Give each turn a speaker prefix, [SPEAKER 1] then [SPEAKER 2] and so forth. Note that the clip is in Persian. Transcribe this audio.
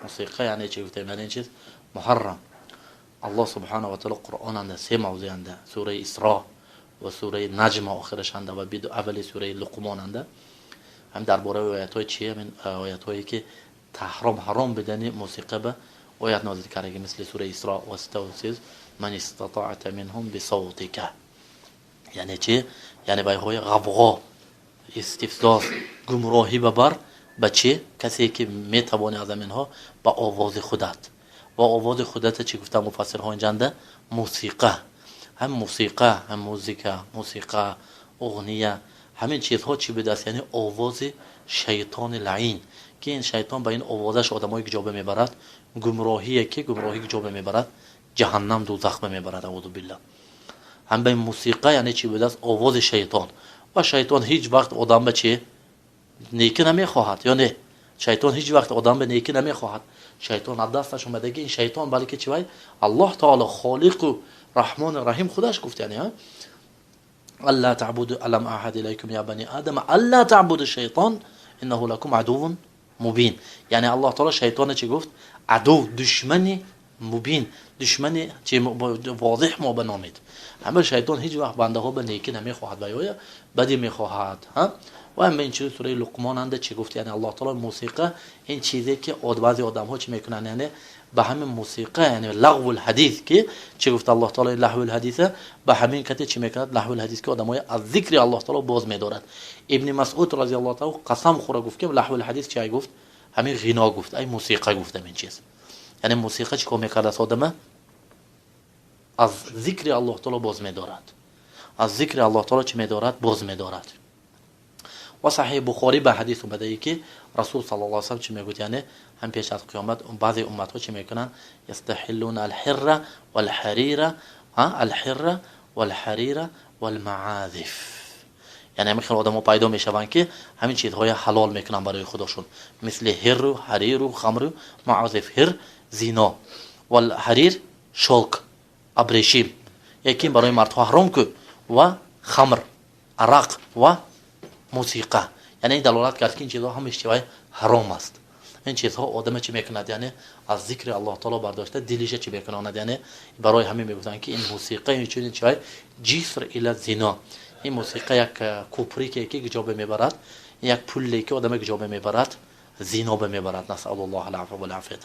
[SPEAKER 1] موسیقی یعنی چی گفتیم؟ یعنی این چیز محرم. الله سبحانه و تعالی قرآن انده 3 موضوع انده، سوره اسراء و سوره نجم آخرش انده و اولی سوره لقمان انده، هم درباره آیات‌های چیه؟ من آیات‌هایی که حرام بدن موسیقی به آیات نازل کرده، مثل سوره اسراء و 36 من استطاعت منهم بصوتک. یعنی چی؟ یعنی بایهای غوغا، استفزاز، گمراهی ببر به چی؟ کسی که میتوانه از اینها با آواز خودت. با آواز خودت چی گفتم مفسرها اینجا؟ موسیقی. هم موسیقی، هم موسیقی، اغنیه، همین چیزها چی به دست؟ یعنی آواز شیطان لعین که این شیطان با این آوازش آدمایی که جابه میبرد، گمراهیه که گمراهی که جابه میبرد جهنم، دوزخ میبرد. اعوذ بالله. هم به موسیقی یعنی چی به دست؟ آواز شیطان. و شیطان هیچ وقت آدم به چی؟ نیکی نمیخواهد، یا نه؟ شیطان هیچ وقت آدم به نیکی نمیخواهد. شیطان از دستش اومده که این شیطان بلکه چی وای؟ الله تعالی خالق و رحمان و رحیم خودش گفت، یعنی الا تعبدوا الم اعهد الیکم یا بنی آدم الا تعبدوا الشیطان انه لكم عدو مبین. یعنی الله تعالی شیطان چی گفت؟ عدو، دشمن مبین، دشمن چی واضح ما بنامید. اما شیطان هیچ وقت بنده ها به نیکی نمیخواهد و یا بدی میخواهد. ها و هم این چیز سوره لقمان انده چی گفت؟ یعنی الله تعالی موسیقی این چیزی که بعضی آدم ها چی میکنن، یعنی به همین موسیقی، یعنی لغو الحدیث که چی گفت الله تعالی لهو الحدیث، به همین کته چی میکند؟ لهو الحدیث که آدمای از ذکر الله تعالی باز میدارد. ابن مسعود رضی الله تعالی قسم خوره گفت که لهو الحدیث چی گفت؟ همین غنا گفت، ای موسیقی گفتم این چیز. یعنی موسیقی چی کار میکرد؟ از آدم از ذکر الله تعالی باز میدارد، از ذکر الله تعالی چی میدارد؟ باز میدارد. و صحیح بخاری به حدیث اومده ای که رسول صلی الله علیه و سلم چی میگوید؟ یعنی هم پیش از قیامت بعضی امت ها چی میکنن؟ یستحلون الحر والحریر، الحر والحریر والمعازف. یعنی همین خیلی آدم‌ها پیدا میشوند که همین چیزهای حلال میکنن برای خودشون، مثل هر و حریر و خمر و معازف. هر زنا و الحریر شلک، ابریشم، یکی برای مردها حرام که، و خمر، عرق و موسیقی. یعنی این دلالت کرد که این چیزها هم اشتباه حرام است. این چیزها آدم چی میکند؟ یعنی از ذکر الله تعالی برداشته دلش چی میکند؟ یعنی برای همین میگفتن که این موسیقی این چیزی چی جسر الی زنا. این موسیقی یک کوپری که جابه میبرد، یک پولی که آدم جابه میبرد زنا به میبرد. نسأل الله العفو والعافیه.